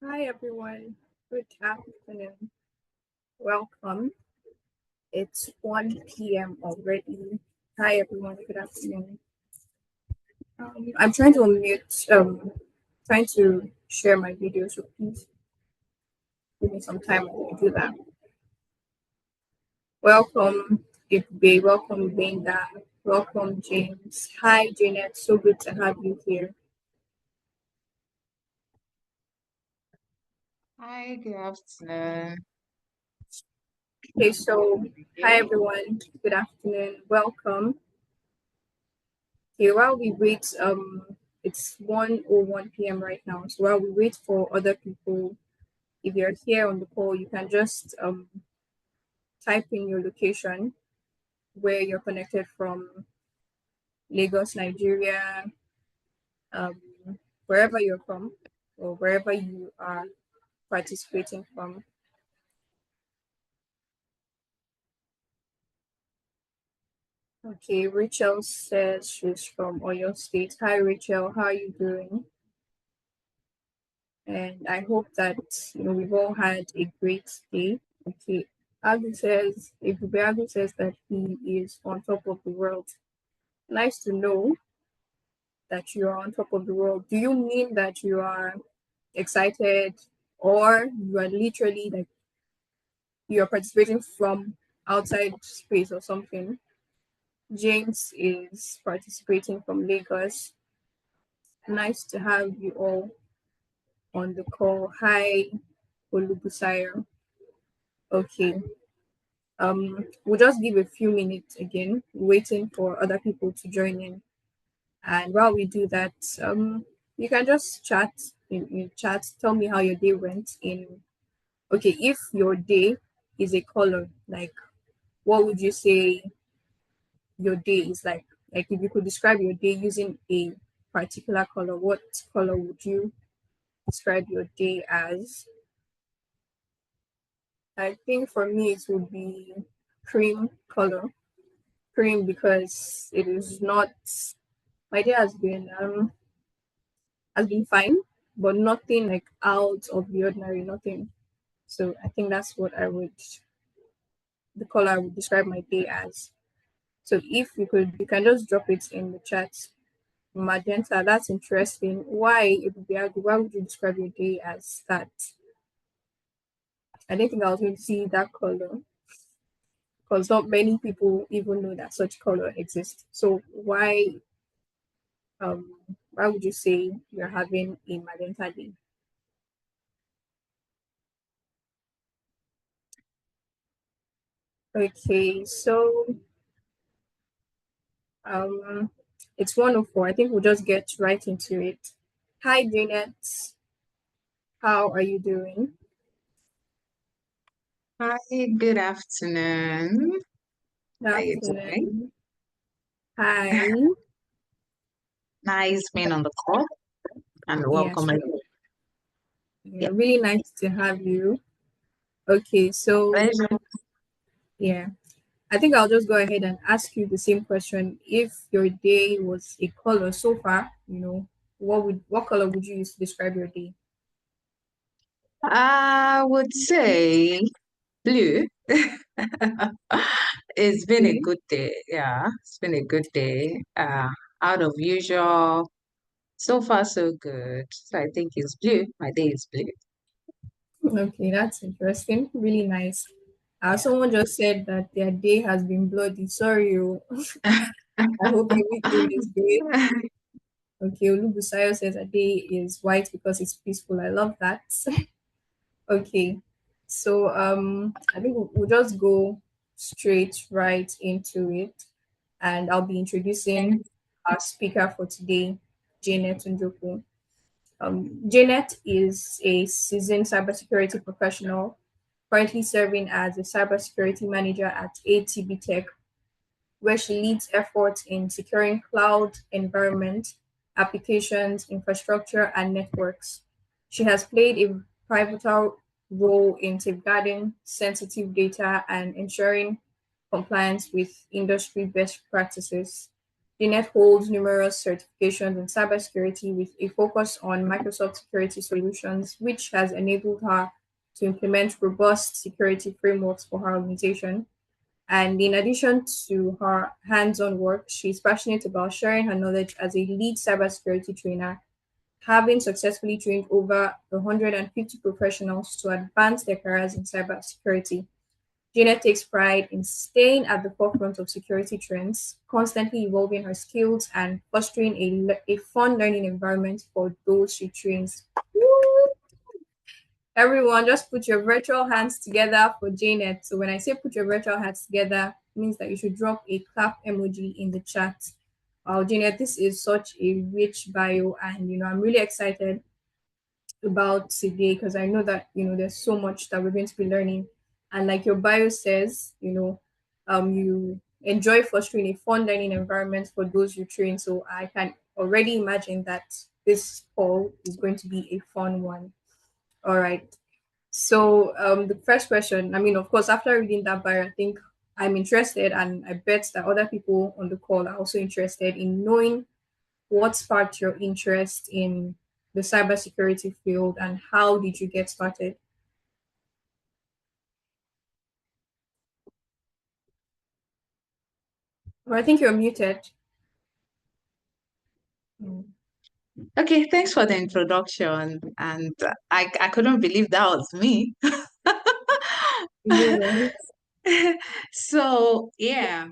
Hi everyone, good afternoon. Welcome. It's 1 p.m. already. Hi everyone, good afternoon. I'm trying to unmute, trying to share my video, so please give me some time to do that. Welcome, Ifbe. Welcome, Benga. Welcome, James. Hi, Janet. So good to have you here. Hi, good afternoon. Okay, so hi Okay. everyone. Good afternoon. Welcome. Okay, while we wait, it's 1:01 p.m. right now. So while we wait for other people, if you're here on the call, you can just type in your location where you're connected from, Lagos, Nigeria, um, wherever you're from, or wherever you are participating from. Okay, Rachel says she's from Oyo State. Hi, Rachel. How are you doing? And I hope that we've all had a great day. Okay, Agu says that he is on top of the world. Nice to know that you are on top of the world. Do you mean that you are excited, or you are literally like you are participating from outside space or something? James is participating from Lagos. Nice to have you all on the call. Hi, Olubusayo. Okay. We'll just give a few minutes again, waiting for other people to join in. And while we do that, you can just chat in chat. Tell me how your day went. Okay, if your day is a color, like what would you say your day is like? Like if you could describe your day using a particular color, what color would you describe your day as? I think for me it would be cream color. Cream because it is not. My day has been fine, but nothing like out of the ordinary, nothing. So I think that's what the color I would describe my day as. So if you can just drop it in the chat. Magenta, that's interesting. Why would you describe your day as that? I didn't think I was going to see that color because not many people even know that such color exists. So um why would you say you're having a magenta day? Okay, so Um, it's 1:04. I think we'll just get right into it. Hi, Janet. How are you doing? Hi, good afternoon. Good How you doing? afternoon. Hi. Nice being on the call and Yes, welcome again. yeah, Yeah, really nice to have you. Okay, so pleasure. yeah, I think I'll just go ahead and ask you the same question. If your day was a color so far, what color would you use to describe your day? I would say blue. It's been a Blue. good day. Yeah, it's been a good day. Out of usual. So far, so good. So I think it's blue. My day is blue. Okay, that's interesting. Really nice. Someone just said that their day has been bloody. Sorry, I hope everything is great. Okay, Olubusayo says a day is white because it's peaceful. I love that. Okay, so I think we'll just go straight right into it, and I'll be introducing our speaker for today, Janet Njoku. Janet is a seasoned cybersecurity professional, currently serving as a cybersecurity manager at ATB Tech, where she leads efforts in securing cloud environment, applications, infrastructure, and networks. She has played a pivotal role in safeguarding sensitive data and ensuring compliance with industry best practices. Janet holds numerous certifications in cybersecurity with a focus on Microsoft security solutions, which has enabled her to implement robust security frameworks for her organization. And in addition to her hands on work, she's passionate about sharing her knowledge as a lead cybersecurity trainer, having successfully trained over 150 professionals to advance their careers in cybersecurity. Janet takes pride in staying at the forefront of security trends, constantly evolving her skills and fostering a fun learning environment for those she trains. Everyone, just put your virtual hands together for Janet. So when I say put your virtual hands together, it means that you should drop a clap emoji in the chat. Wow, Janet, this is such a rich bio, and I'm really excited about today because I know that there's so much that we're going to be learning. And like your bio says, you enjoy fostering a fun learning environment for those you train. So I can already imagine that this call is going to be a fun one. All right. So the first question, I mean, of course, after reading that bio, I think I'm interested, and I bet that other people on the call are also interested in knowing what sparked your interest in the cybersecurity field and how did you get started? Well, I think you're muted. Mm. Okay, thanks for the introduction. And I couldn't believe that was me. You right. So, yeah,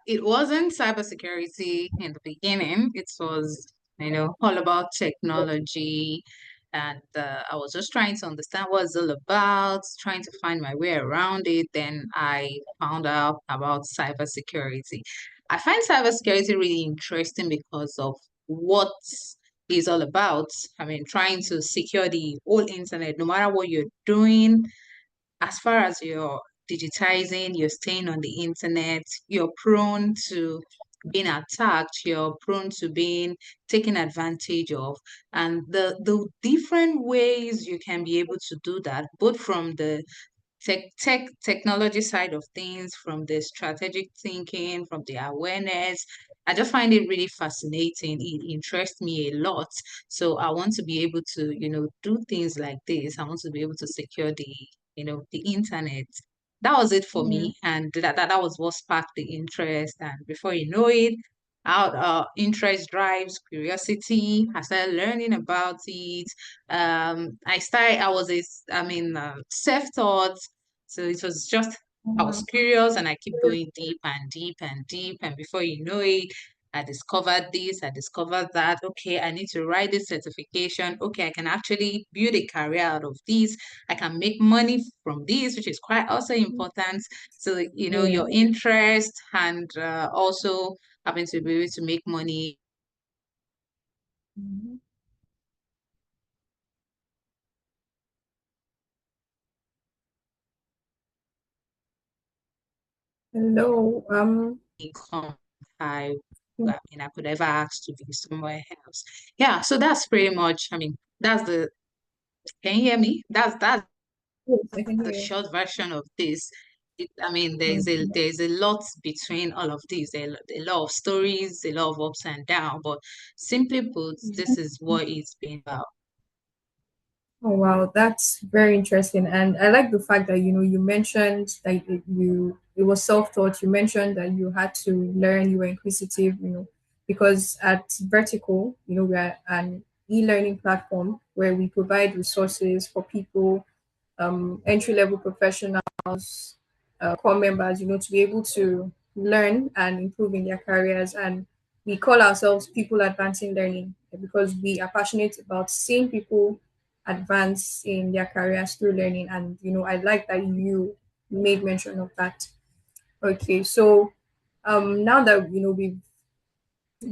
it wasn't cybersecurity in the beginning. It was, all about technology. And I was just trying to understand what it's all about, trying to find my way around it. Then I found out about cybersecurity. I find cybersecurity really interesting because of what it's all about. I mean, trying to secure the whole internet, no matter what you're doing, as far as you're digitizing, you're staying on the internet, you're prone to being attacked, you're prone to being taken advantage of. And the different ways you can be able to do that, both from the technology side of things, from the strategic thinking, from the awareness. I just find it really fascinating. It interests me a lot. So I want to be able to, do things like this. I want to be able to secure the internet. That was it for Yeah. me. And that was what sparked the interest. And before you know it, out interest drives curiosity. I started learning about it. I was self-taught, so it was just, I was Wow. curious and I keep going deep and deep and deep. And before you know it, I discovered this, I discovered that. Okay, I need to write this certification. Okay, I can actually build a career out of this. I can make money from this, which is quite also important. So, Yeah. your interest and also having to be able to make money. Mhm. Hello. Income I I could ever ask to be somewhere else. Yeah, so that's pretty much, that's the can you hear me? That's Yes, I can the hear short version of this. you. There's a lot between all of these. A lot of stories, a lot of ups and downs, but simply put, this is what it's been about. Oh wow, that's very interesting, and I like the fact that you mentioned that it was self-taught. You mentioned that you had to learn, you were inquisitive, because at Verticul, we are an e-learning platform where we provide resources for people, entry-level professionals, core members, to be able to learn and improve in their careers. And we call ourselves people advancing learning because we are passionate about seeing people advance in their careers through learning. And I like that you made mention of that. Okay, so now that we've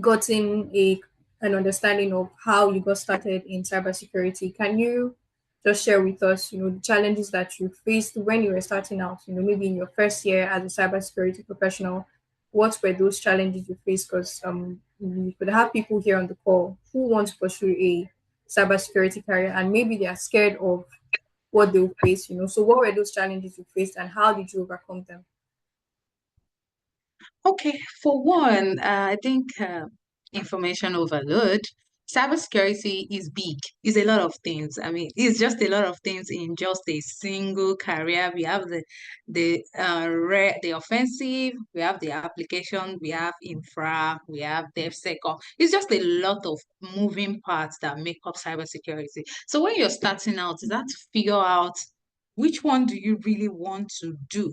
gotten an understanding of how you got started in cybersecurity, can you just share with us, the challenges that you faced when you were starting out, maybe in your first year as a cybersecurity professional? What were those challenges you faced? Because we could have people here on the call who want to pursue a cybersecurity career and maybe they are scared of what they'll face, so what were those challenges you faced and how did you overcome them? Okay, for one, I think information overload. Cybersecurity is big. It's a lot of things. I mean, it's just a lot of things in just a single career. We have the offensive, we have the application, we have infra, we have DevSecOps. It's just a lot of moving parts that make up cybersecurity. So when you're starting out, is that to figure out which one do you really want to do?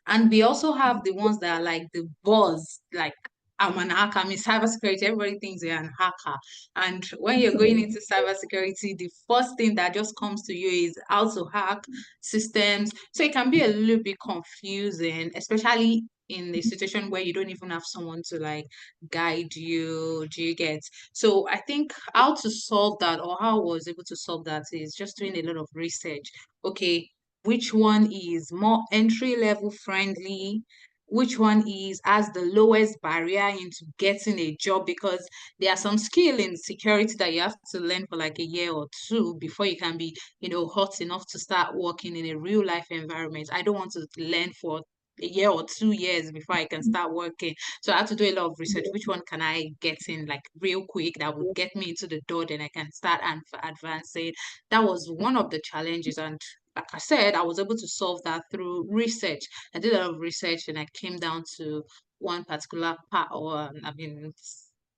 And we also have the ones that are like the buzz, like I'm an hacker. I mean, cybersecurity, everybody thinks you're an hacker. And when you're going into cybersecurity, the first thing that just comes to you is how to hack systems. So it can be a little bit confusing, especially in a situation where you don't even have someone to like guide you. Do you get? So I think how to solve that, or how I was able to solve that, is just doing a lot of research. Okay, which one is more entry level friendly, which one is has the lowest barrier into getting a job, because there are some skill in security that you have to learn for like a year or two before you can be, hot enough to start working in a real life environment. I don't want to learn for a year or 2 years before I can start working. So I had to do a lot of research. Which one can I get in like real quick that would get me into the door, then I can start and advancing. That was one of the challenges. And like I said, I was able to solve that through research. I did a lot of research and I came down to one particular part, or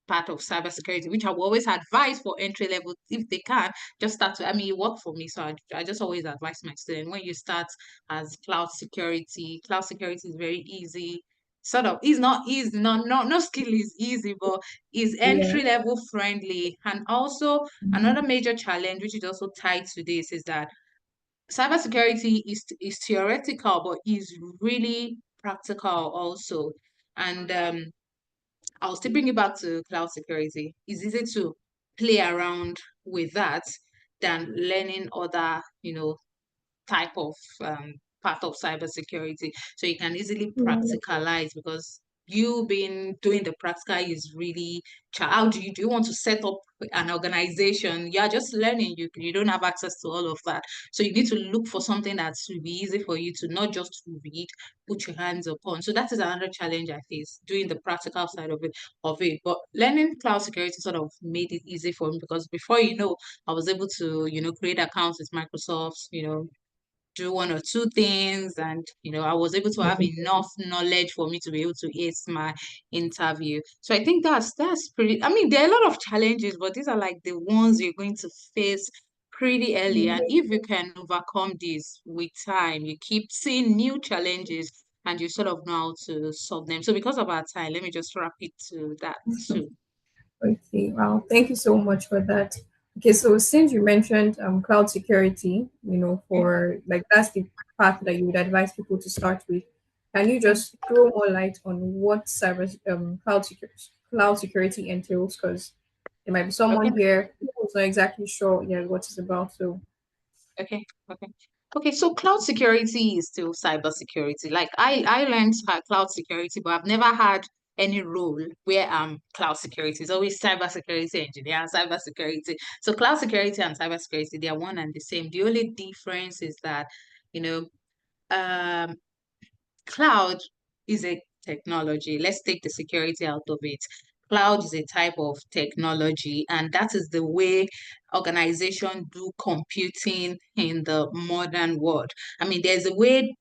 part of cybersecurity, which I will always advise for entry level if they can just start to. I mean, it worked for me, so I just always advise my student when you start as cloud security is very easy. Sort of, it's not easy, no skill is easy, but is Yeah. entry level friendly. And also another major challenge, which is also tied to this, is that cybersecurity is theoretical, but is really practical also. And I'll still bring it back to cloud security. It's easy to play around with that than learning other, type of part of cybersecurity. So you can easily Yeah. practicalize, because you being doing the practical is really how do you want to set up an organization? You're just learning. You don't have access to all of that. So you need to look for something that will be easy for you to not just read, put your hands upon. So that is another challenge I face, doing the practical side of it. But learning cloud security sort of made it easy for me, because before I was able to, create accounts with Microsoft, do one or two things, and I was able to have enough knowledge for me to be able to ace my interview. So I think that's pretty. I mean, there are a lot of challenges, but these are like the ones you're going to face pretty early. And if you can overcome this with time, you keep seeing new challenges and you sort of know how to solve them. So because of our time, let me just wrap it to that too. Okay, wow. Thank you so much for that. Okay, so since you mentioned cloud security, for like that's the path that you would advise people to start with, can you just throw more light on what cloud security entails? Because there might be Okay. someone here who's not exactly sure, yeah, what it's about. So Okay, okay. Okay, so cloud security is still cyber security. Like I learned cloud security, but I've never had any role where cloud security. It's always cyber security engineer and cyber security. So cloud security and cyber security, they are one and the same. The only difference is that, you know, um cloud is a technology. Let's take the security out of it. Cloud is a type of technology, and that is the way organizations do computing in the modern world. I mean, there's a way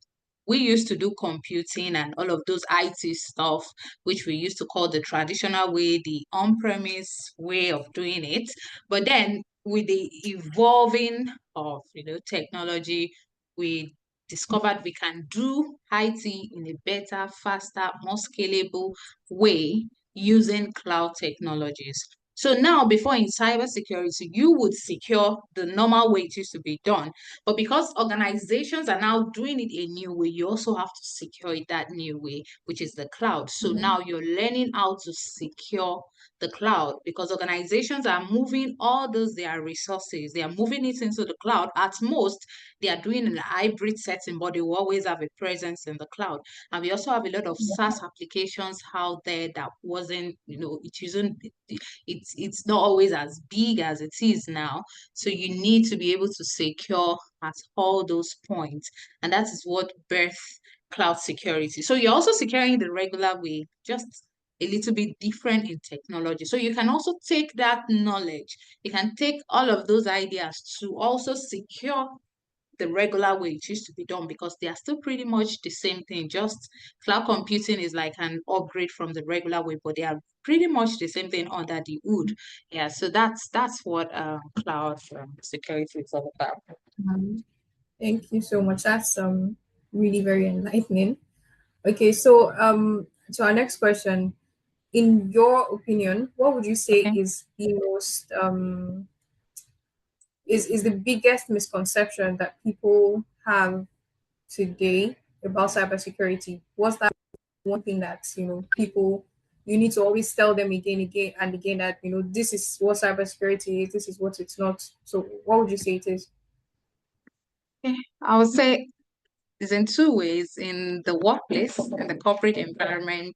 we used to do computing and all of those IT stuff, which we used to call the traditional way, the on-premise way of doing it. But then with the evolving of technology, we discovered we can do IT in a better, faster, more scalable way using cloud technologies. So now, before in cybersecurity, you would secure the normal way it used to be done. But because organizations are now doing it a new way, you also have to secure it that new way, which is the cloud. So now you're learning how to secure the cloud, because organizations are moving all those their resources, they are moving it into the cloud. At most, they are doing a hybrid setting, but they will always have a presence in the cloud. And we also have a lot of SaaS applications out there that wasn't, it isn't, it's not always as big as it is now. So you need to be able to secure at all those points. And that is what birth cloud security. So you're also securing the regular way, just a little bit different in technology. So you can also take that knowledge, you can take all of those ideas to also secure the regular way it used to be done, because they are still pretty much the same thing. Just cloud computing is like an upgrade from the regular way, but they are pretty much the same thing under the hood. Yeah, so that's what cloud security is all about. Um, Thank you so much. That's really very enlightening. Okay, so to our next question, in your opinion, what would you say Okay. is the most is the biggest misconception that people have today about cybersecurity? What's that one thing that people you need to always tell them again and again that this is what cybersecurity is, this is what it's not. So what would you say it is? Okay. I would say it's in two ways. In the workplace, in the corporate environment,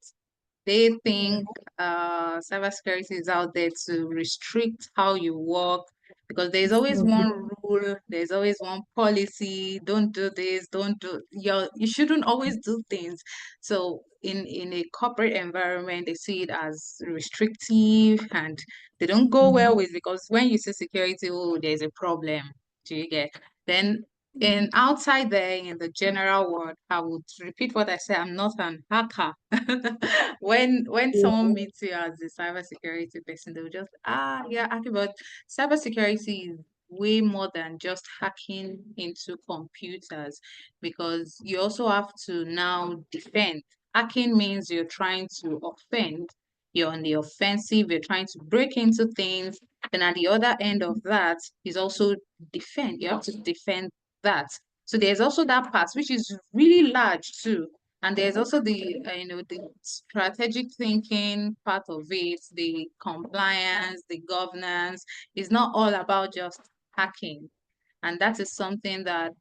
they think cybersecurity is out there to restrict how you work, because there's always one rule, there's always one policy. Don't do this, don't do you shouldn't always do things. So in a corporate environment, they see it as restrictive, and they don't go well with, because when you say security, oh, there's a problem. Do you get? Then in outside there in the general world, I would repeat what I said. I'm not an hacker. When someone meets you as a cybersecurity person, they'll just yeah, hacking. But cybersecurity is way more than just hacking into computers, because you also have to now defend. Hacking means you're trying to offend. You're on the offensive. You're trying to break into things. Then at the other end of that is also defend. You have to defend that. So there's also that part, which is really large too. And there's also the the strategic thinking part of it, the compliance, the governance. It's not all about just hacking. And that is something that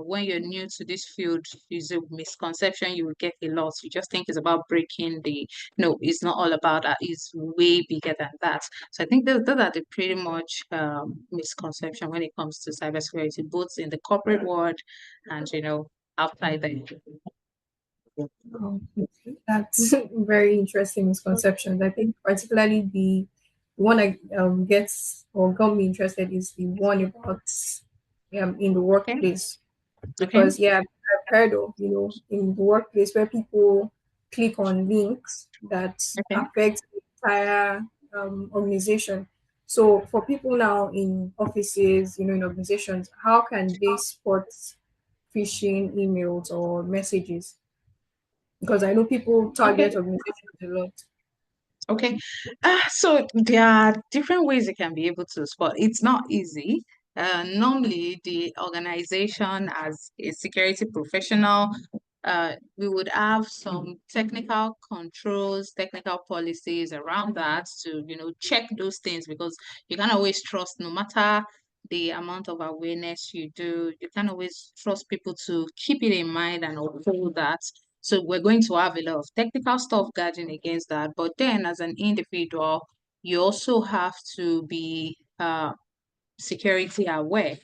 when you're new to this field is a misconception you will get a lot. You just think it's about breaking the, no, it's not all about that. It's way bigger than that. So I think those are the pretty much misconception when it comes to cybersecurity, both in the corporate world and, outside there. Oh, that's very interesting misconceptions. I think particularly the one that gets or got me interested is the one about in the Okay. workplace. Okay. Because yeah, I've heard of in the workplace where people click on links that Okay. affect the entire organization. So for people now in offices, in organizations, how can they spot phishing emails or messages? Because I know people target Okay. organizations a lot. Okay. So there are different ways you can be able to spot. It's not easy. Normally, the organization, as a security professional, we would have some technical controls, technical policies around that to, check those things, because you can't always trust, no matter the amount of awareness you do, you can't always trust people to keep it in mind and uphold that. So we're going to have a lot of technical stuff guarding against that. But then as an individual, you also have to be security aware.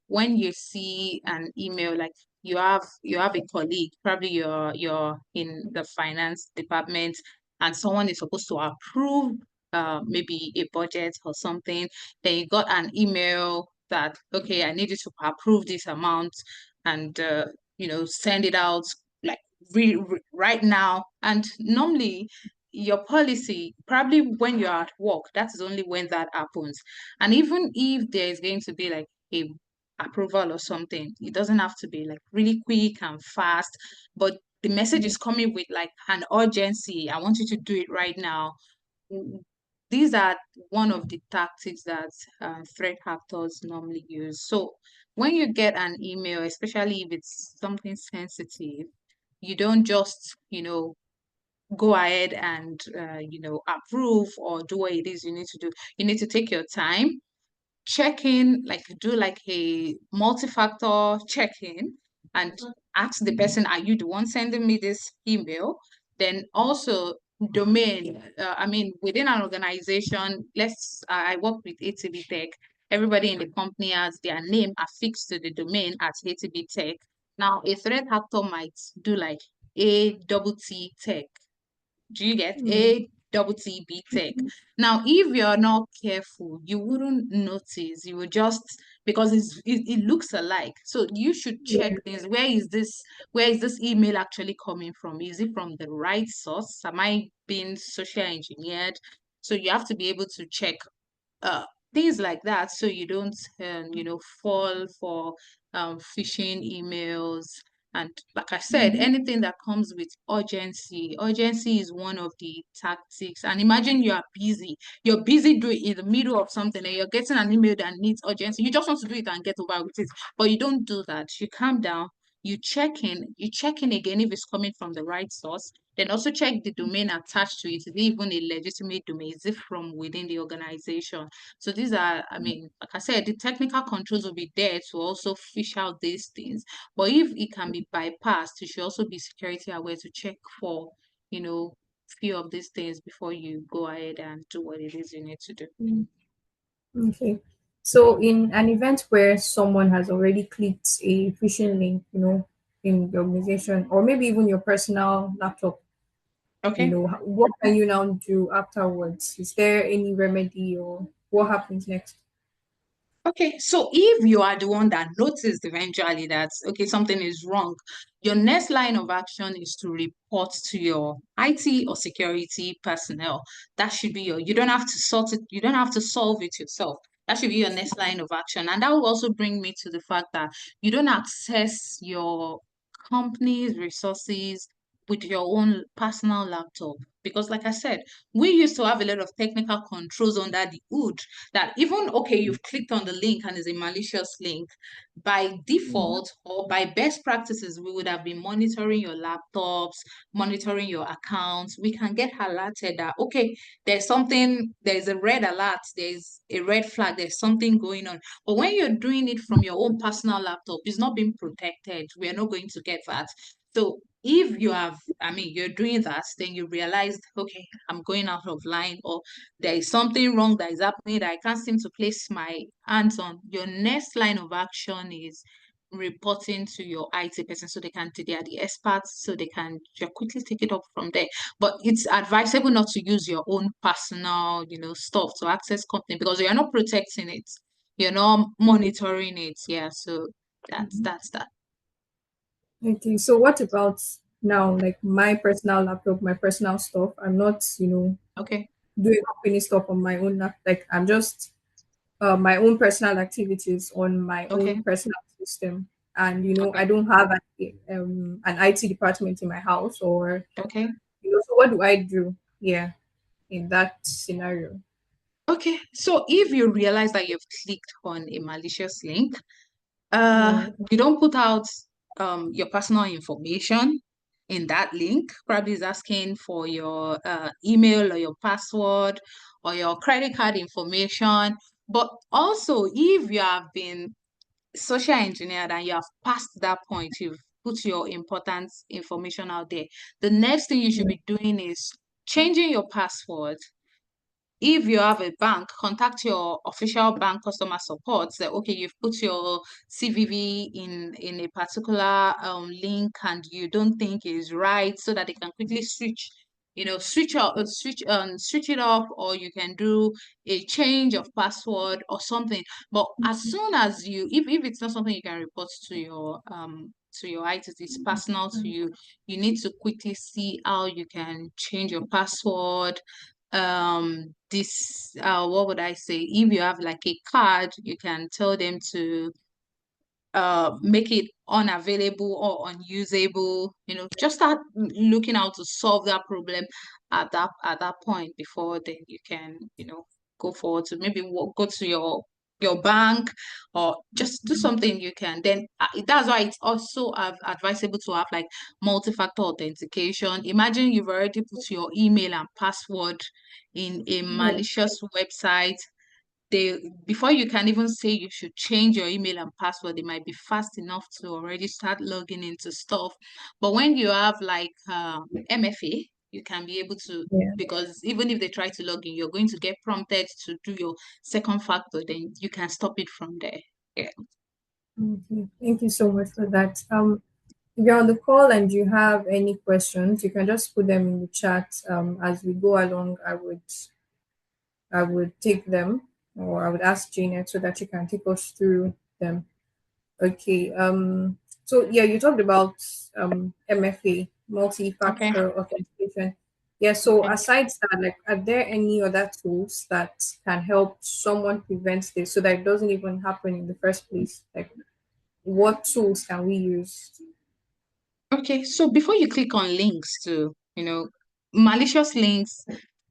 When you see an email, like you have a colleague, probably you're in the finance department, and someone is supposed to approve maybe a budget or something, then you got an email that, okay, I need you to approve this amount, and send it out like right now. And normally your policy, probably when you're at work, that is only when that happens. And even if there is going to be like a approval or something, it doesn't have to be like really quick and fast, but the message is coming with like an urgency. I want you to do it right now. These are one of the tactics that threat actors normally use. So when you get an email, especially if it's something sensitive, you don't just, go ahead and approve or do what it is you need to do. You need to take your time, check in, like do like a multi-factor check-in, and ask the person, are you the one sending me this email? Then also domain, I mean, within an organization, I work with ATB Tech. Everybody in the company has their name affixed to the domain at ATB Tech. Now, a threat actor might do like A double T tech. Do you get Mm, A double T B tech? Now, if you're not careful, you wouldn't notice. You would just because it looks alike. So you should check yeah. this. Where is this email actually coming from? Is it from the right source? Am I being social engineered? So you have to be able to check uh things like that so you don't fall for phishing emails. And like I said, Mhm. anything that comes with urgency is one of the tactics. And imagine you're busy doing in the middle of something and you're getting an email that needs urgency. You just want to do it and get over with it, but you don't do that. You calm down, you check in again if it's coming from the right source. Then also check the domain attached to it. Is it even a legitimate domain? Is it from within the organization? So these are, I mean, like I said, the technical controls will be there to also fish out these things. But if it can be bypassed, you should also be security aware to check for, you know, few of these things before you go ahead and do what it is you need to do. Mm, okay. So in an event where someone has already clicked a phishing link, in the organization, or maybe even your personal laptop, Okay. what can you now do afterwards? Is there any remedy or what happens next? Okay, so if you are the one that noticed eventually that okay, something is wrong, your next line of action is to report to your IT or security personnel. That should be you don't have to sort it, you don't have to solve it yourself. That should be your next line of action. And that will also bring me to the fact that you don't access your company's resources with your own personal laptop. Because like I said, we used to have a lot of technical controls under the hood that even okay you've clicked on the link and it's a malicious link, by Yeah. default or by best practices we would have been monitoring your laptops, monitoring your accounts. We can get alerted that okay, there's a red alert, there's a red flag, there's something going on. But when you're doing it from your own personal laptop, it's not being protected. We are not going to get that. So if you have, I mean, you're doing that, then you realize, okay, I'm going out of line, or there is something wrong that is happening that I can't seem to place my hands on. Your next line of action is reporting to your IT person so they are the experts, so they can just quickly take it up from there. But it's advisable not to use your own personal, stuff to access company because you're not protecting it. You're not monitoring it. Yeah. So Mhm. that's that. Okay, so what about now, like my personal laptop, my personal stuff? I'm not, Okay. doing company stuff on my own like I'm just my own personal activities on my Okay. own personal system. And I Okay. don't have an IT department in my house, or Okay. so what do I do? Yeah, in that scenario. Okay. So if you realize that you've clicked on a malicious link, Yeah. you don't put out your personal information in that link. Probably is asking for your email or your password or your credit card information. But also, if you have been social engineered and you have passed that point, you've put your important information out there. The next thing you should Yeah. be doing is changing your password. If you have a bank, contact your official bank customer support. Say, okay, you've put your CVV in a particular link and you don't think is right, so that they can quickly switch it off, or you can do a change of password or something. But as soon as if it's not something you can report to your IT, it's personal to you. You need to quickly see how you can change your password. This what would I say, if you have like a card, you can tell them to make it unavailable or unusable. Just start looking out to solve that problem at that point before then you can go forward to maybe go to your bank, or just do something you can then that's why it's also advisable to have like multi-factor authentication. Imagine you've already put your email and password in a Yeah. malicious website. They Before you can even say you should change your email and password, they might be fast enough to already start logging into stuff. But when you have like MFA, you can be able to, Yeah. because even if they try to log in, you're going to get prompted to do your second factor, then you can stop it from there. Yeah. Okay. Thank you so much for that. you're on the call and you have any questions, you can just put them in the chat. As we go along, I would take them, or I would ask Janet so that she can take us through them. Okay. So yeah, you talked about MFA, Okay. multi-factor authentication. Yeah. So Okay. aside that, like, are there any other tools that can help someone prevent this so that it doesn't even happen in the first place? Like, what tools can we use? Okay. So before you click on links to, malicious links,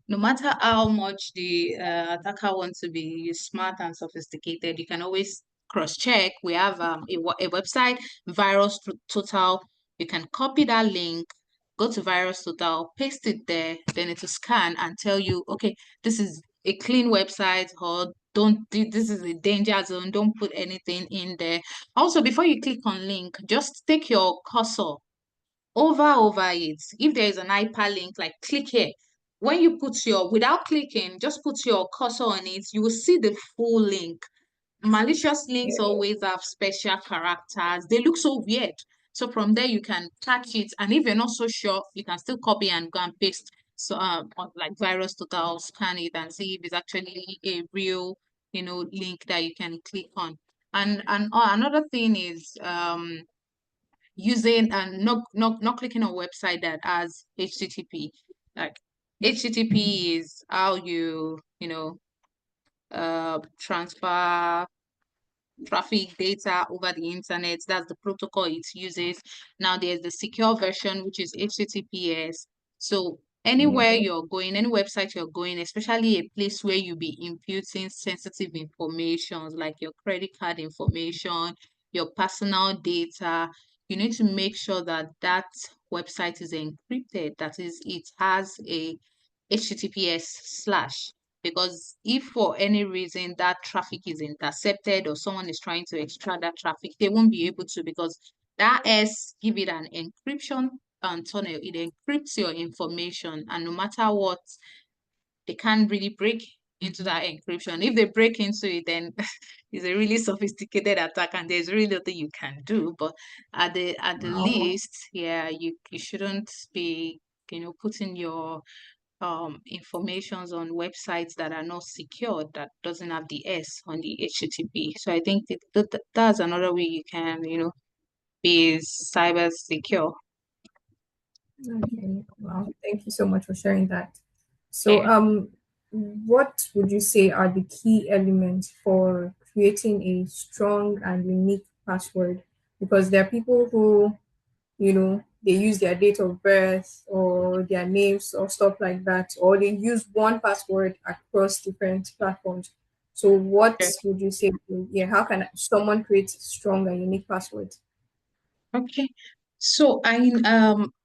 no matter how much the attacker wants to be smart and sophisticated, you can always cross-check. We have a website, Virus Total. You can copy that link, go to Virus Total, paste it there, then it will scan and tell you, okay, this is a clean website, or this is a danger zone. Don't put anything in there. Also, before you click on link, just take your cursor over it. If there is an hyperlink, like click here. When you put without clicking, just put your cursor on it, you will see the full link. Malicious links Yeah. always have special characters. They look so weird. So from there, you can catch it. And if you're not so sure, you can still copy and go and paste. So, like Virus Total, scan it and see if it's actually a real, link that you can click on. And another thing is, using and not clicking on a website that has HTTP. Like HTTP is how transfer traffic data over the internet. That's the protocol it uses. Now there's the secure version, which is HTTPS. So anywhere Yeah. you're going, any website you're going, especially a place where you be imputing sensitive information like your credit card information, your personal data, you need to make sure that that website is encrypted. That is, it has a HTTPS slash, because if for any reason that traffic is intercepted or someone is trying to extract that traffic, they won't be able to, because that S give it an encryption tunnel. It encrypts your information, and no matter what, they can't really break into that encryption. If they break into it, then it's a really sophisticated attack, and there's really nothing you can do. But at the Wow. least, yeah, you shouldn't be putting your informations on websites that are not secured, that doesn't have the S on the HTTP. So I think that's another way you can, be cyber secure. Okay. Wow. Thank you so much for sharing that. So, Yeah. what would you say are the key elements for creating a strong and unique password? Because there are people who, they use their date of birth or their names or stuff like that, or they use one password across different platforms. So, what Okay. would you say? Yeah, how can someone create strong and unique passwords? Okay. So I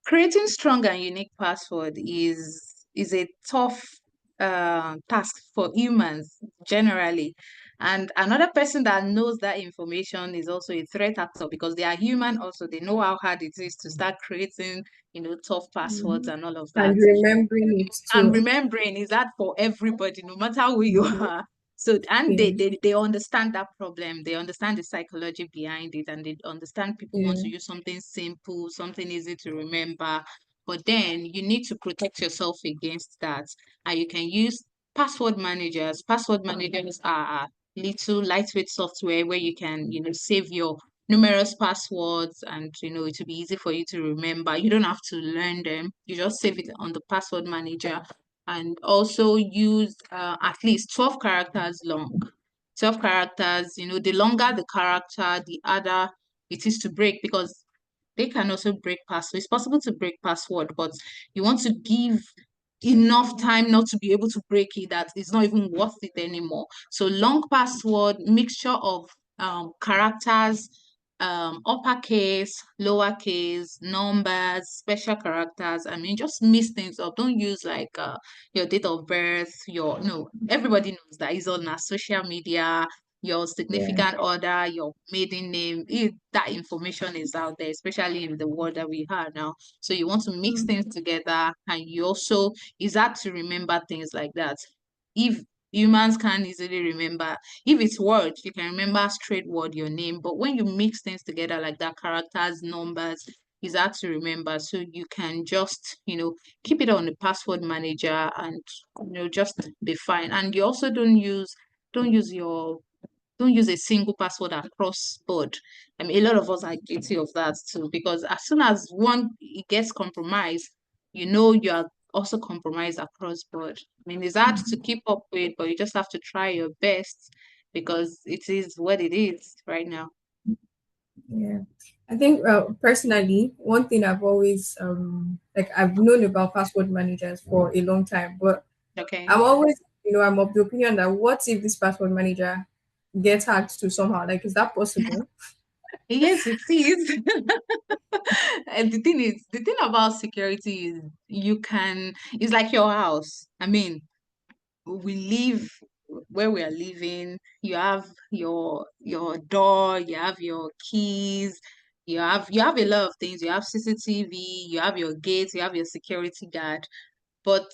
creating strong and unique password is a tough task for humans generally. And another person that knows that information is also a threat actor, because they are human also. They know how hard it is to start creating, tough passwords Mhm. and all of And that. remembering it And too. remembering is that for everybody, no matter who you Mhm. are. So, and Yeah. they understand that problem. They understand the psychology behind it, and they understand people want Yeah. to use something simple, something easy to remember. But then you need to protect yourself against that. And you can use password managers. Password managers are little lightweight software where you can, save your numerous passwords, and it will be easy for you to remember. You don't have to learn them. You just save it on the password manager, and also use at least 12 characters long. 12 characters, the longer the character, the harder it is to break, because they can also break password. It's possible to break password, but you want to give enough time not to be able to break it, that it's not even worth it anymore. So long password, mixture of characters, uppercase, lowercase, numbers, special characters. I mean, just mix things up. Don't use like your date of birth, your no, everybody knows that is on our social media, your Yeah. significant other, your maiden name. That information is out there, especially in the world that we are now. So you want to mix Mm. things together, and you also, it's hard to remember things like that. If humans can easily remember, if it's words, you can remember straight word, your name. But when you mix things together like that, characters, numbers, is hard to remember. So you can just, keep it on the password manager and, just be fine. And you also don't use your don't use a single password across board. I mean, a lot of us are guilty of that too, because as soon as one it gets compromised, you are also compromised across board. I mean, it's hard to keep up with, but you just have to try your best because it is what it is right now. Yeah. I think personally, one thing I've always like I've known about password managers for a long time, but Okay. I'm always, I'm of the opinion that what if this password manager gets hacked to somehow? Like, is that possible? Yes, it is. And the thing about security is it's like your house. I mean, we live where we are living. You have your door, you have your keys, you have a lot of things. You have CCTV, you have your gates, you have your security guard. But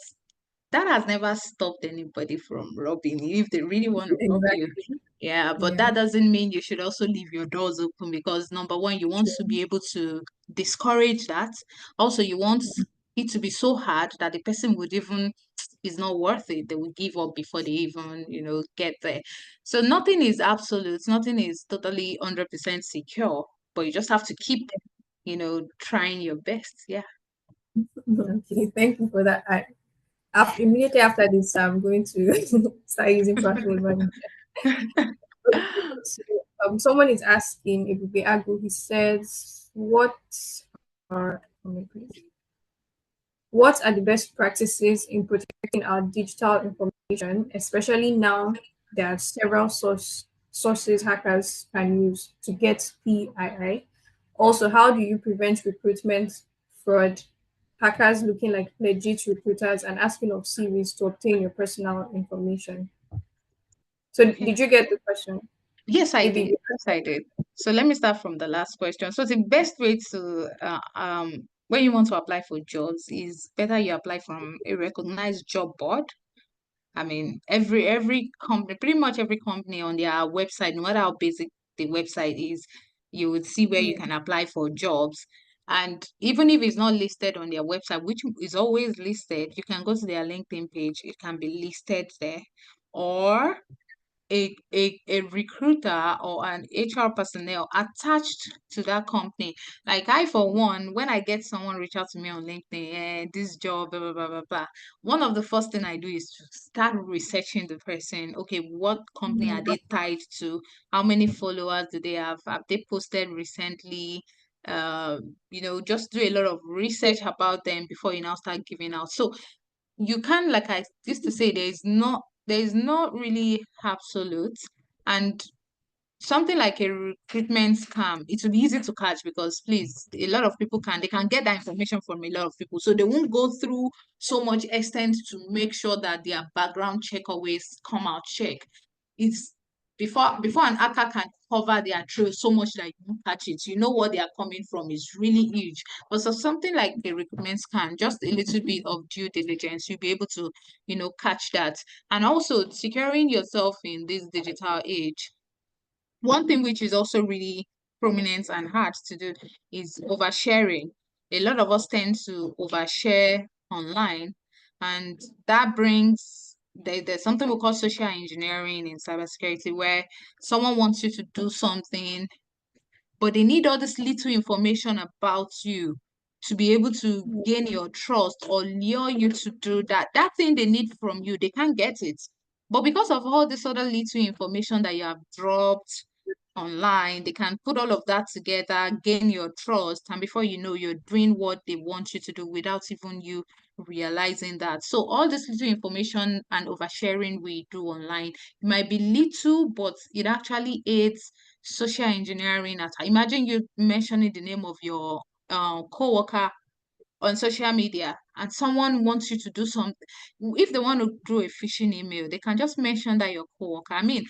that has never stopped anybody from robbing you if they really want to rob you. Exactly. Yeah, but Yeah. that doesn't mean you should also leave your doors open because number one, you want to True. be able to discourage that. Also, you want it to be so hard that the person would even is not worth it. They will give up before they even, get there. So nothing is absolute, nothing is totally 100% secure, but you just have to keep, trying your best. Yeah. Okay, thank you for that. Immediately after this, I'm going to start using password manager. So, someone is asking if we Agu, he says, let me please. What are the best practices in protecting our digital information, especially now there are several sources hackers can use to get PII? Also, how do you prevent recruitment fraud? Hackers looking like legit recruiters and asking of CVs to obtain your personal information. So, Okay. did you get the question? Yes, I Maybe. did. Yes, I did. So let me start from the last question. So the best way to when you want to apply for jobs is better you apply from a recognized job board. I mean, every company, pretty much every company on their website, no matter how basic the website is, you would see where you Yeah. can apply for jobs. And even if it's not listed on their website, which is always listed, you can go to their LinkedIn page. It can be listed there. Or a recruiter or an HR personnel attached to that company. Like I, for one, when I get someone reach out to me on LinkedIn, this job, blah, blah, blah, blah, blah, one of the first thing I do is to start researching the person. Okay, what company are Yeah. they tied to? How many followers do they have? Have they posted recently? Just do a lot of research about them before you now start giving out. So you can, like I used to say, there is not really absolute, and something like a recruitment scam, it will be easy to catch because please, a lot of people they can get that information from a lot of people. So they won't go through so much extent to make sure that their background check always come out check. It's before an hacker can cover their trail so much that you won't catch it. You know what they are coming from is really huge. But so something like a recruitment scam, just a little bit of due diligence, you'll be able to, catch that. And also securing yourself in this digital age, one thing which is also really prominent and hard to do is oversharing. A lot of us tend to overshare online, and that brings there's something we call social engineering in cybersecurity, where someone wants you to do something but they need all this little information about you to be able to gain your trust or lure you to do that thing they need from you. They can't get it. But because of all this other little information that you have dropped online, they can put all of that together, gain your trust, and before you know, you're doing what they want you to do without even you realizing that. So all this little information and oversharing we do online, it might be little, but it actually aids social engineering. Imagine you mentioning the name of your co-worker on social media and someone wants you to do something. If they want to do a phishing email, they can just mention that your co-worker. I mean,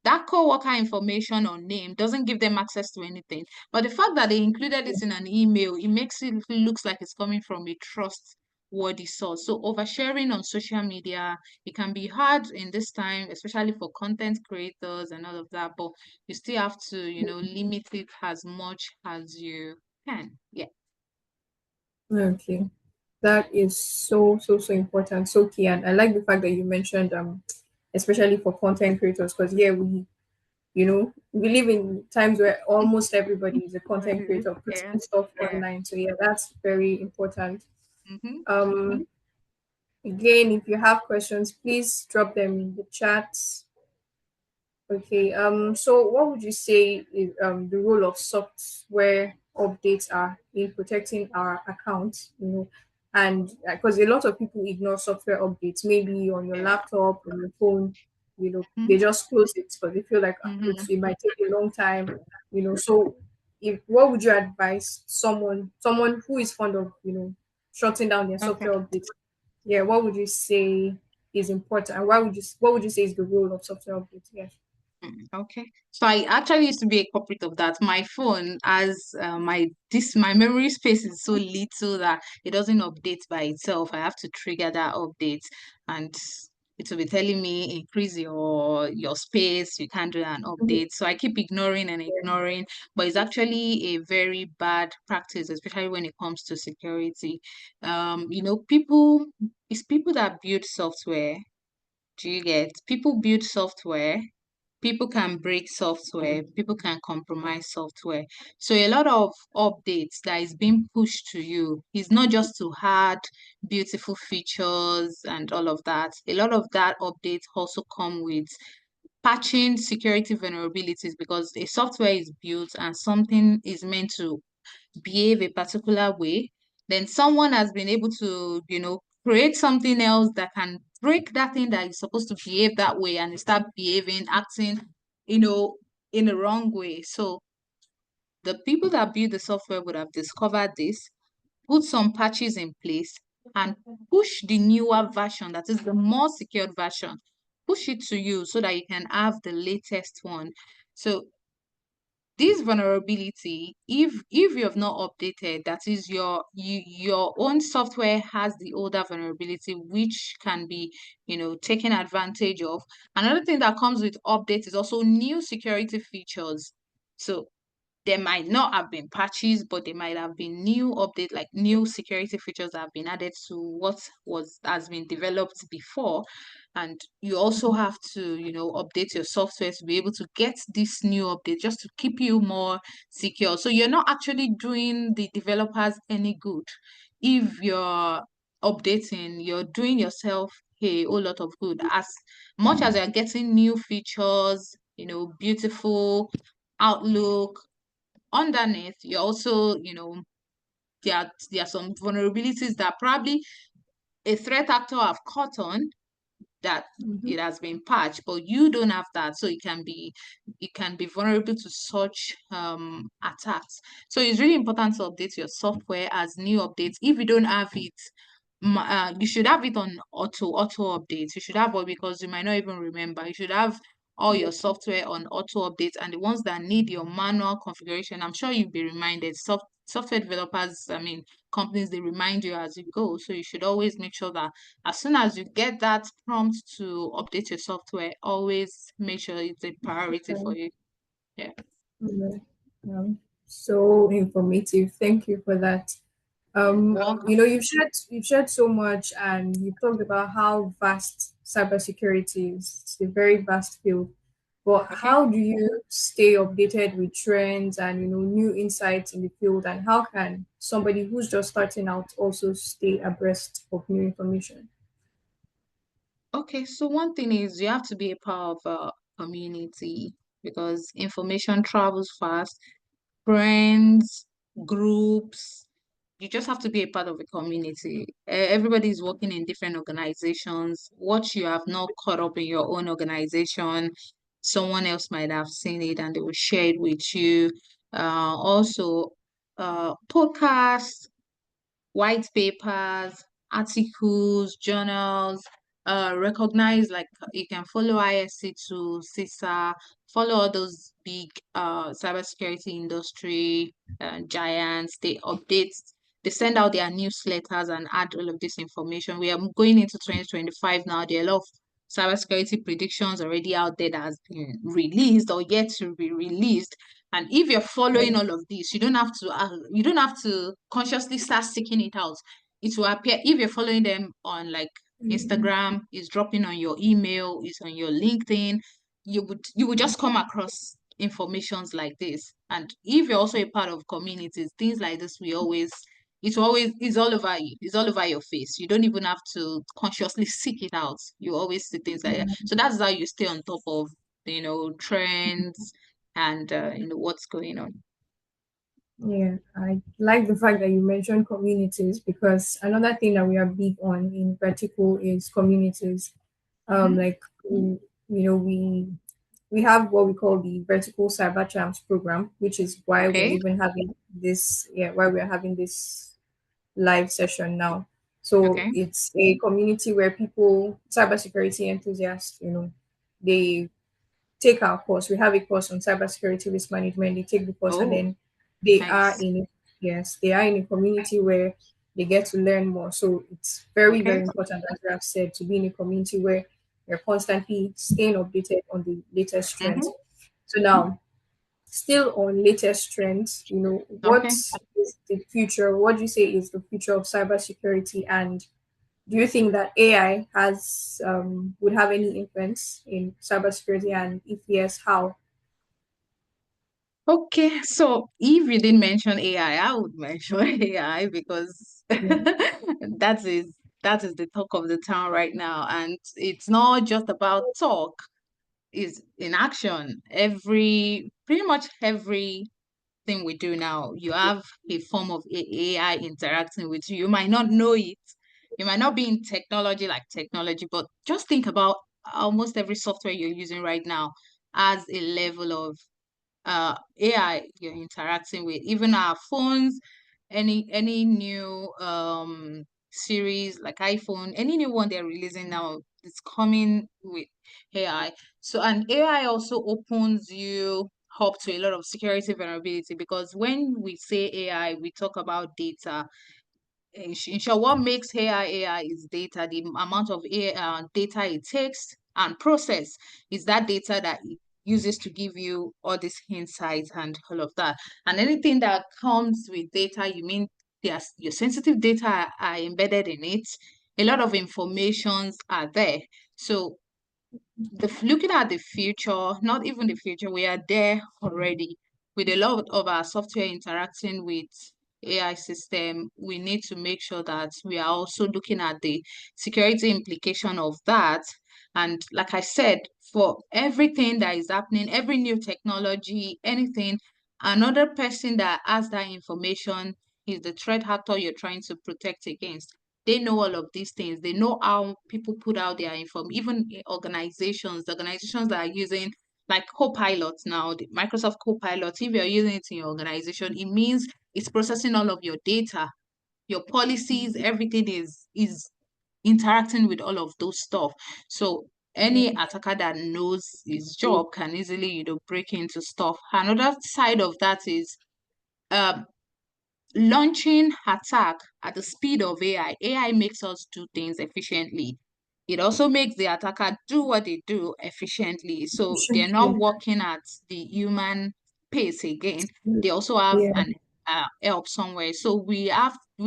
that co-worker information or name doesn't give them access to anything. But the fact that they included it in an email, it makes it looks like it's coming from a trustworthy source. So oversharing on social media, it can be hard in this time, especially for content creators and all of that. But you still have to, limit it as much as you can. Yeah. Okay. That is so important, so key. And I like the fact that you mentioned especially for content creators, because yeah, we live in times where almost everybody is a content creator Yeah, putting stuff yeah. online. So yeah, that's very important. Mm-hmm. Um Again, if you have questions, please drop them in the chat. Okay. So what would you say is the role of software updates are in protecting our accounts? And because a lot of people ignore software updates, maybe on your Yeah. laptop, on your phone, they Mm-hmm. just close it because they feel like Mm-hmm. it might take a long time. So if what would you advise someone who is fond of shutting down their Okay. software updates? Yeah, what would you say is important, and what would you say is the role of software updates? Yes. Okay. So I actually used to be a culprit of that. My phone, as my memory space is so little that it doesn't update by itself. I have to trigger that update, and it will be telling me increase your space. You can't do an Mhm. update. So I keep ignoring and ignoring, but it's actually a very bad practice, especially when it comes to security. People that build software. Do you get? People build software, people can break software, people can compromise software. So a lot of updates that is being pushed to you is not just to add beautiful features and all of that. A lot of that updates also come with patching security vulnerabilities, because a software is built and something is meant to behave a particular way, then someone has been able to, create something else that can break that thing that is supposed to behave that way, and it start behaving, acting, you know, in the wrong way. So the people that build the software would have discovered this, put some patches in place, and push the newer version, that is the more secured version, push it to you so that you can have the latest one. So this vulnerability, if you have not updated, that is your own software has the older vulnerability, which can be taken advantage of. Another thing that comes with updates is also new security features. So there might not have been patches, but there might have been new update, like new security features that have been added to what was has been developed before. And you also have to, update your software to be able to get this new update, just to keep you more secure. So you're not actually doing the developers any good. If you're updating, you're doing yourself a whole lot of good. As much as you're getting new features, beautiful outlook, underneath, you also, there are some vulnerabilities that probably a threat actor have caught on, that Mhm. it has been patched, but you don't have that. So it can be vulnerable to such attacks. So it's really important to update your software as new updates. If you don't have it, you should have it on auto updates. You should have one, because you might not even remember. You should have all your software on auto updates, and the ones that need your manual configuration, I'm sure you'll be reminded. Software developers, I mean, companies, they remind you as you go. So you should always make sure that as soon as you get that prompt to update your software, always make sure it's a priority for Okay. you. Yeah. Yeah. Um, so informative. Thank you for that. Welcome. You've shared so much, and you've talked about how vast cybersecurity is. It's a very vast field. But Okay. how do you stay updated with trends and new insights in the field? And how can somebody who's just starting out also stay abreast of new information? Okay. So one thing is you have to be a part of a community, because information travels fast. Friends, groups, you just have to be a part of a community. Everybody is working in different organizations. What you have not caught up in your own organization, someone else might have seen it and they will share it with you. Also, podcasts, white papers, articles, journals, recognize, like you can follow ISC to CISA, follow all those big cybersecurity industry giants. They send out their newsletters and add all of this information. We are going into 2025 now. There are a lot of cybersecurity predictions already out there that has been released or yet to be released. And if you're following Yeah. all of this, you don't have to consciously start seeking it out. It will appear if you're following them on like Mm, Instagram, it's dropping on your email, it's on your LinkedIn. You would just come across informations like this. And if you're also a part of communities, things like this, it's all over you. It's all over your face. You don't even have to consciously seek it out. You always see things like that. mm, So that's how you stay on top of, trends and what's going on. yeah, I like the fact that you mentioned communities because another thing that we are big on in Vertical is communities. Hmm. Like we have what we call the Vertical Cyber Champs program, which is why we're Okay. even having this. Yeah, why we're having this live session now. So Okay. it's a community where people, cybersecurity enthusiasts, they take our course. We have a course on cybersecurity risk management. They take the course and Oh, then they are nice. in it. Yes, they are in a community where they get to learn more. So it's very, very Okay. important, as you have said, to be in a community where you're constantly staying updated on the latest Hmm. trends. So now, still on latest trends, what Okay. is the future? What do you say is the future of cybersecurity, and do you think that AI has would have any influence in cybersecurity, and if yes, how? Okay. So if you didn't mention AI, I would mention AI because Yeah, that is the talk of the town right now. And it's not just about talk, it's in action. Pretty much every thing we do now, you have a form of AI interacting with you. You might not know it. You might not be in technology like technology, but just think about almost every software you're using right now has a level of AI you're interacting with. Even our phones, any new series like iPhone, any new one they're releasing now, it's coming with AI. So and AI also opens you up to a lot of security vulnerability because when we say AI, we talk about data. In short, what makes AI is data, the amount of data it takes and process is that data that it uses to give you all these insights and all of that. And anything that comes with data, you mean your sensitive data are embedded in it. A lot of informations are there. So looking at the future, not even the future, we are there already with a lot of our software interacting with AI system. We need to make sure that we are also looking at the security implication of that. And like I said, for everything that is happening, every new technology, anything, another person that has that information is the threat actor you're trying to protect against. They know all of these things. They know how people put out their inform, even the organizations that are using like Copilot now, the Microsoft Copilot, if you're using it in your organization, it means it's processing all of your data, your policies, everything is interacting with all of those stuff. So any attacker that knows his job can easily, break into stuff. Another side of that is um launching attack at the speed of AI. AI makes us do things efficiently. It also makes the attacker do what they do efficiently. So they're not efficiently. working at the human pace again. They also have Yeah, an help somewhere. So we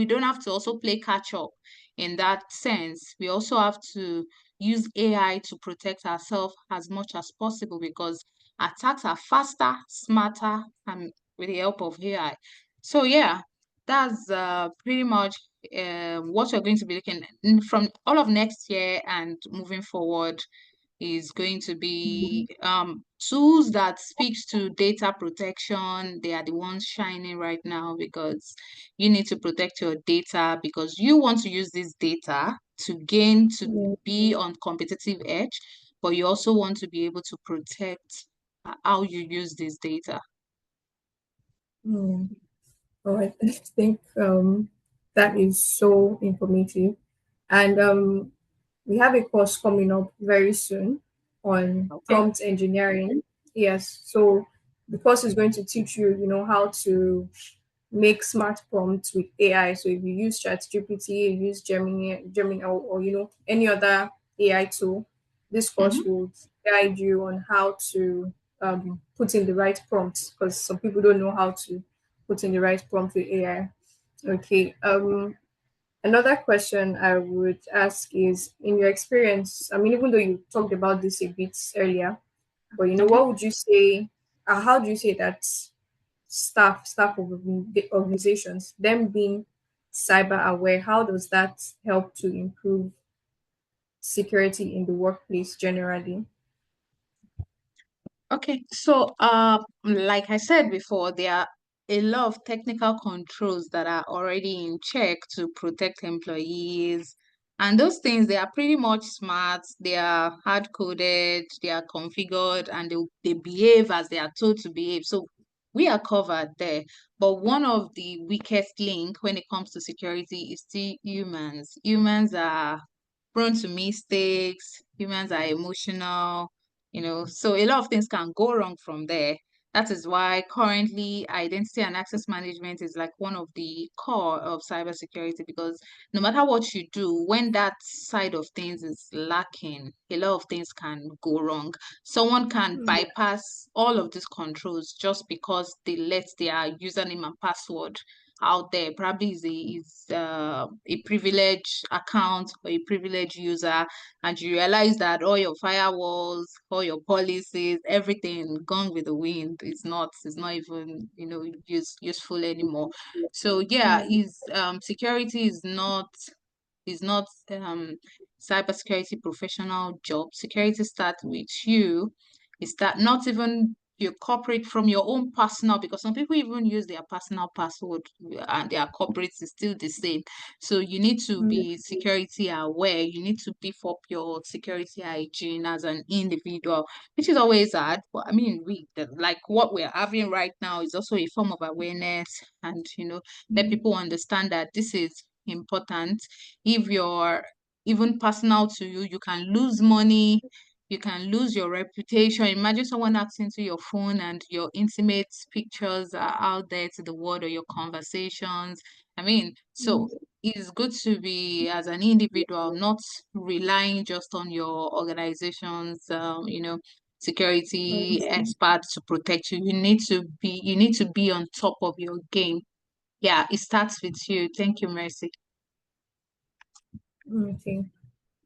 don't have to also play catch up in that sense. We also have to use AI to protect ourselves as much as possible because attacks are faster, smarter, and with the help of AI. So yeah, that's pretty much what we're going to be looking from all of next year and moving forward is going to be tools that speaks to data protection. They are the ones shining right now because you need to protect your data because you want to use this data to yeah, be on competitive edge, but you also want to be able to protect how you use this data. yeah. Well, I think that is so informative, and we have a course coming up very soon on Okay. prompt engineering. Yes, so the course is going to teach you, how to make smart prompts with AI. So if you use ChatGPT, you use Gemini, or any other AI tool, this course Mm-hmm. will guide you on how to put in the right prompts, because some people don't know how to put in the right prompt with AI. Okay. Another question I would ask is, in your experience, I mean, even though you talked about this a bit earlier, but Okay. what would you say? How do you say that staff of the organizations, them being cyber aware, how does that help to improve security in the workplace generally? Okay, so like I said before, there are a lot of technical controls that are already in check to protect employees. And those things, they are pretty much smart, they are hard coded, they are configured, and they behave as they are told to behave. So we are covered there. But one of the weakest link when it comes to security is still humans. Humans are prone to mistakes, humans are emotional, so a lot of things can go wrong from there. That is why currently identity and access management is like one of the core of cybersecurity, because no matter what you do, when that side of things is lacking, a lot of things can go wrong. Someone can bypass all of these controls just because they let their username and password out there. Probably is a privileged account or a privileged user, and you realize that all your firewalls, all your policies, everything gone with the wind. It's not even useful anymore. So yeah, Mm, is security is not cybersecurity professional job. Security starts with you. Is that not even your corporate from your own personal, because some people even use their personal password and their corporate is still the same. So you need to mm, be security aware. You need to beef up your security hygiene as an individual, which is always hard. But I mean, like what we're having right now is also a form of awareness, and let mm, people understand that this is important. If you're even personal to you, you can lose money, you can lose your reputation. Imagine someone hacks into your phone and your intimate pictures are out there to the world, or your conversations. I mean, mm, so it's good to be, as an individual, not relying just on your organization's security honestly. experts to protect you. You need to be on top of your game. Yeah, it starts with you. Thank you, Mercy. Okay.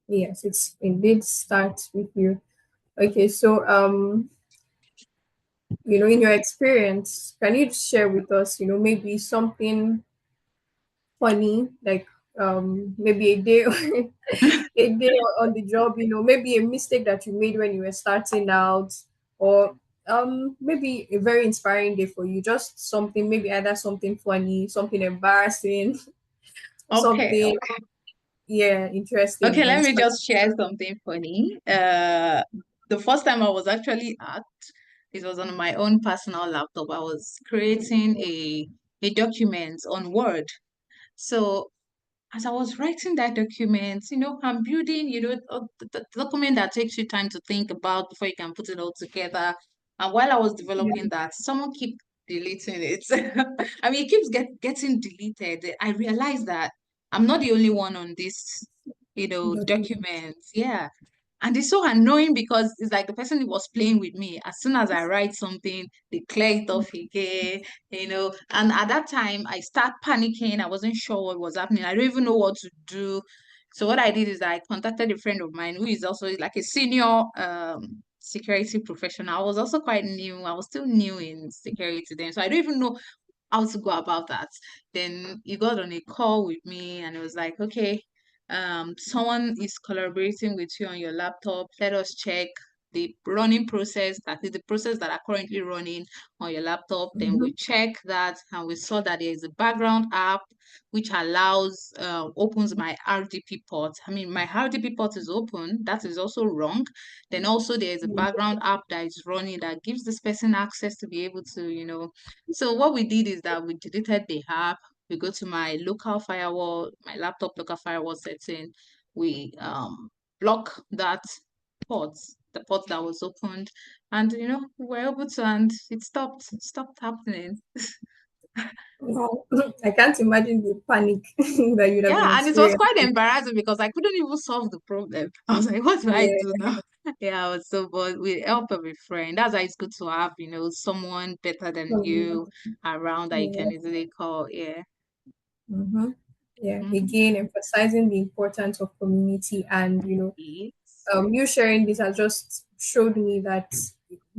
Yes, it's indeed starts with you. Okay, so in your experience, can you share with us, maybe something funny, like maybe a day a day on the job, maybe a mistake that you made when you were starting out, or maybe a very inspiring day for you, just something, maybe either something funny, something embarrassing, or Okay, something, okay. yeah, interesting Okay, or let me inspiring. just share something funny. The first time I was actually hacked, it was on my own personal laptop. I was creating a document on Word. So as I was writing that document, I'm building, the document that takes you time to think about before you can put it all together. And while I was developing Yeah, that, someone keep deleting it. I mean, it keeps getting deleted. I realized that I'm not the only one on this, document. documents. Yeah. And it's so annoying because it's like the person who was playing with me. As soon as I write something, they clear it off again, And at that time, I start panicking. I wasn't sure what was happening. I don't even know what to do. So what I did is I contacted a friend of mine who is also like a senior security professional. I was also quite new. I was still new in security then. So I don't even know how to go about that. Then he got on a call with me and it was like, okay, someone is collaborating with you on your laptop. Let us check the running process, that is the process that are currently running on your laptop. Then Mhm. we check that and we saw that there is a background app which allows opens my RDP port. I mean, my RDP port is open. That is also wrong. Then also there is a background app that is running that gives this person access to be able to, so what we did is that we deleted the app. We go to my local firewall, my laptop local firewall setting. We block that port, the port that was opened, and we were able to, and it stopped happening. Wow. I can't imagine the panic that you'd have been Yeah, and it was quite experiencing. embarrassing because I couldn't even solve the problem. I was like, what do I Yeah, do now? Yeah, I was so bored with help of a friend. That's why it's good to have, someone better than you around that you can Yeah. easily call. Yeah. Mm-hmm. Yeah. Mm-hmm. Again, emphasizing the importance of community and Yes. you sharing this has just showed me that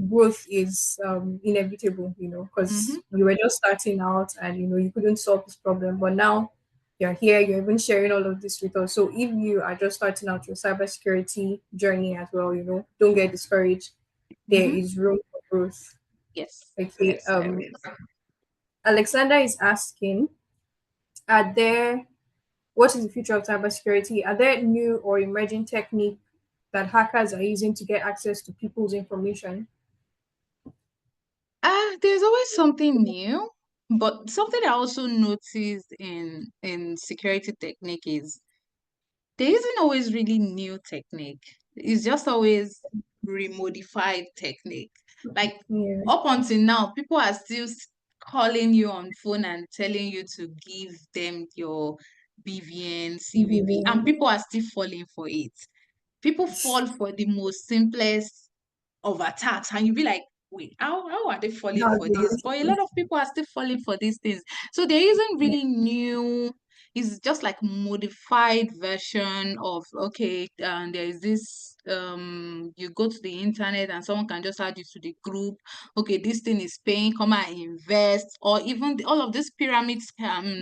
growth is inevitable, Mm-hmm. because you were just starting out and you couldn't solve this problem, but now you're here, you're even sharing all of this with us. So if you are just starting out your cybersecurity journey as well, don't get discouraged. There Mm-hmm. is room for growth. Yes. Okay. Yes, there is. Alexander is asking, are there what is the future of cybersecurity? Are there new or emerging techniques that hackers are using to get access to people's information? There's always something new, but something I also noticed in security technique is there isn't always really new technique. It's just always remodified technique. Like Yeah, up until now, people are still calling you on phone and telling you to give them your BVN, CVV, and BVN. people are still falling for it. People fall for the most simplest of attacks, and you be like, wait, how are they falling How for do this? But a lot of people are still falling for these things. So there isn't you- really new, it's just like modified version of, okay, there is this, you go to the internet and someone can just add you to the group. Okay, this thing is paying, come and invest. Or even all of this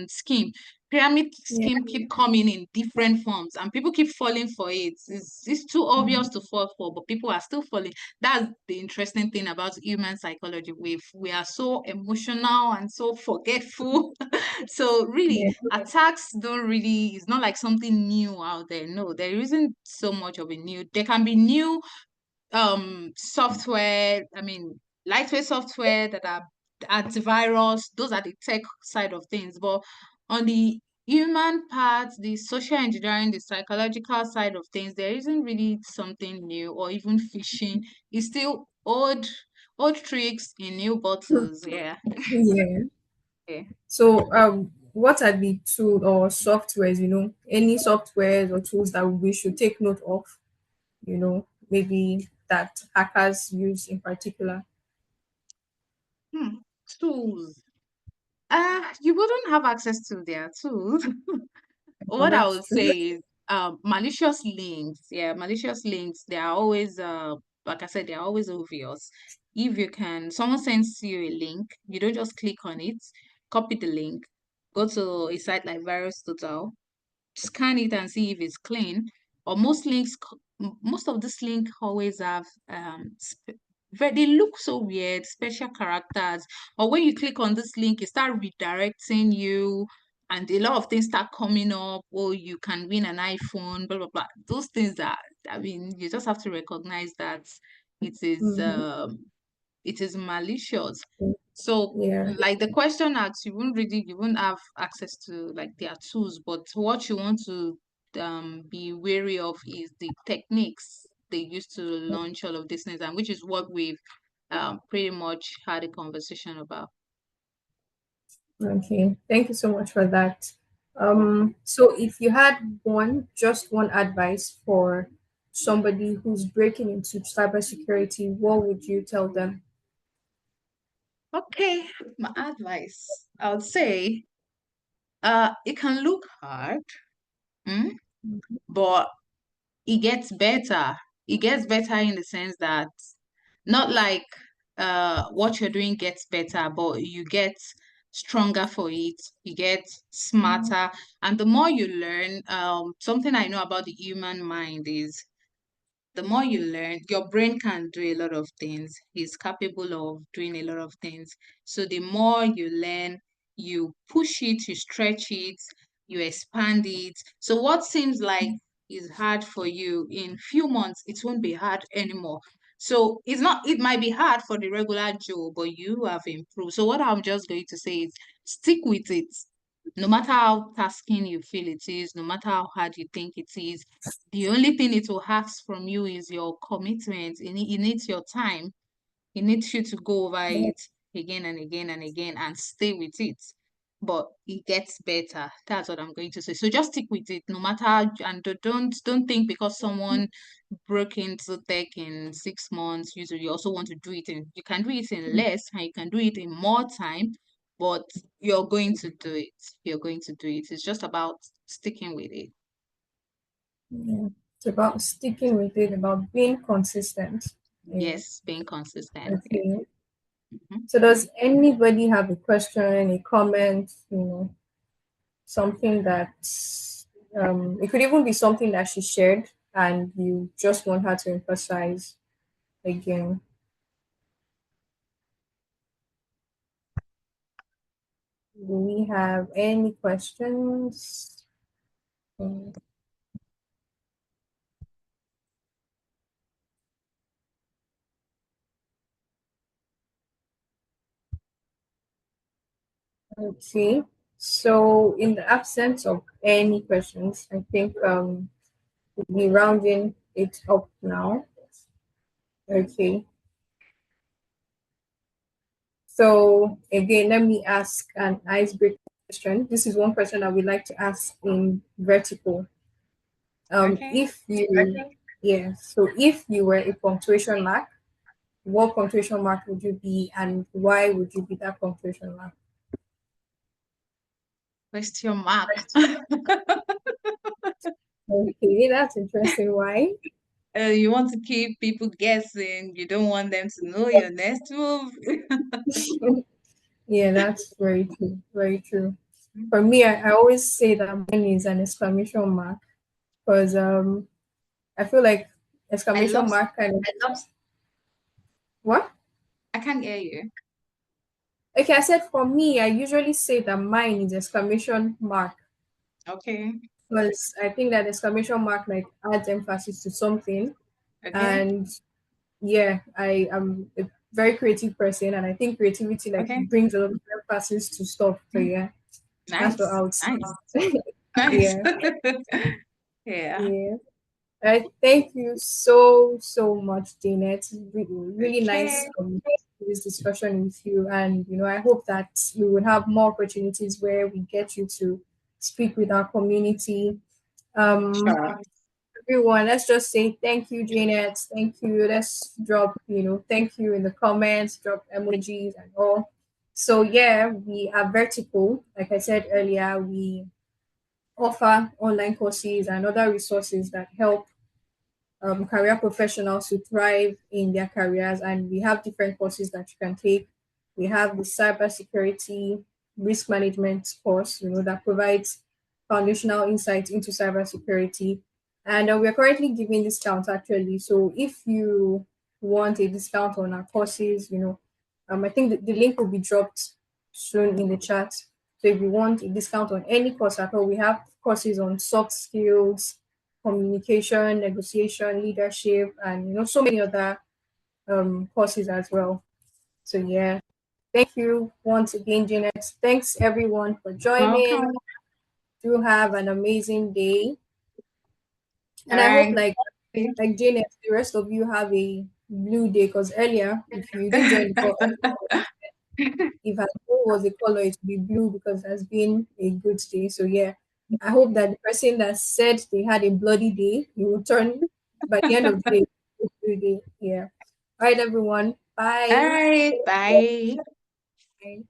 scheme, pyramid Yeah, scheme keep coming in different forms and people keep falling for it. It's too obvious to fall for, but people are still falling. That's the interesting thing about human psychology. We are so emotional and so forgetful. So really, yeah, attacks don't really, it's not like something new out there. No, there isn't so much of a new. There can be new software, I mean lightweight software that are antivirus. Those are the tech side of things, but on the human part, the social engineering, the psychological side of things, there isn't really something new. Or even phishing, it's still old tricks in new bottles. Yeah. yeah. Yeah. So, what are the tool or softwares? Any softwares or tools that we should take note of? Maybe that hackers use in particular. Hmm. Tools, you wouldn't have access to their tools. Oh, What I that's would true. say is malicious links. Yeah, malicious links, they are always like I said, they are always obvious. If you can, someone sends you a link, you don't just click on it, copy the link, go to a site like Virus Total, scan it and see if it's clean. Or most of this link always have they look so weird, special characters. Or when you click on this link, it start redirecting you, and a lot of things start coming up. Oh, you can win an iPhone, blah blah blah. Those things are, I mean, you just have to recognize that it is Mm-hmm. it is malicious. So, Yeah. like the question asks, you won't have access to like their tools, but what you want to be wary of is the techniques they use to launch all of these things, and which is what we've pretty much had a conversation about. Okay, thank you so much for that. So if you had just one advice for somebody who's breaking into cybersecurity, what would you tell them? Okay, my advice, I would say, it can look hard, mm, but it gets better. It gets better in the sense that not like what you're doing gets better, but you get stronger for it, you get smarter. And the more you learn, something I know about the human mind is the more you learn, your brain can do a lot of things. It's capable of doing a lot of things. So the more you learn, you push it, you stretch it, you expand it. So what seems like is hard for you in few months, it won't be hard anymore. So it might be hard for the regular Joe, but you have improved. So what I'm just going to say is stick with it. No matter how tasking you feel it is, no matter how hard you think it is, the only thing it will ask from you is your commitment. It needs your time. It needs you to go over Yeah. it again and again and again and stay with it. but it gets better. That's what I'm going to say. So just stick with it, no matter, and don't think because someone broke into tech in 6 months, you also want to do it in, you can do it in less and you can do it in more time, but you're going to do it. You're going to do it. It's just about sticking with it. Yeah. It's about sticking with it, about being consistent. Yeah. Yes, being consistent. Yeah. Okay. Mhm. So does anybody have a question, a comment, something that it could even be something that she shared and you just want her to emphasize again? Do we have any questions? Mm, Okay. So in the absence of any questions, I think we'll be rounding it up now. Okay. So again, let me ask an icebreaker question. This is one question I would like to ask in Vertical. Okay. If you, yeah, so if you were a punctuation mark, what punctuation mark would you be, and why would you be that punctuation mark? Question mark. Okay, that's interesting. Why? You want to keep people guessing. You don't want them to know your next move. Yeah, that's very true. Very true. For me, I always say that mine is an exclamation mark because I feel like I exclamation love. mark kind of what? I can't hear you. Okay, I said for me, I usually say that mine is exclamation mark Okay. because I think that exclamation mark like adds emphasis to something. Okay. And yeah, I am a very creative person, and I think creativity like Okay. brings a lot of emphasis to stuff. So Mm, yeah, that's what I nice. would say. Nice. Nice. Yeah, Yeah. yeah. Thank you so much, Janet. It's really nice Okay. this discussion with you, and I hope that we will have more opportunities where we get you to speak with our community. Um, Sure. Everyone, let's just say thank you, Janet. Thank you. Let's drop thank you in the comments, drop emojis and all. So yeah, we are Vertical. Like I said earlier, we offer online courses and other resources that help career professionals to thrive in their careers. And we have different courses that you can take. We have the cybersecurity risk management course, that provides foundational insight into cybersecurity. And we're currently giving discounts actually. So if you want a discount on our courses, I think the link will be dropped soon in the chat. So if you want a discount on any course at all, we have courses on soft skills, communication, negotiation, leadership, and so many other courses as well. So yeah, thank you once again, Janet. Thanks everyone for joining. Welcome. Do have an amazing day, All and I hope right. like Janet, the rest of you have a blue day. Because earlier, if you didn't join the call, if her phone was a color, it would be blue because it has been a good day. So yeah, I hope that the person that said they had a bloody day, you will turn by the end of the day. A blue day. Yeah. All right, everyone. All Bye. right. Bye. Bye.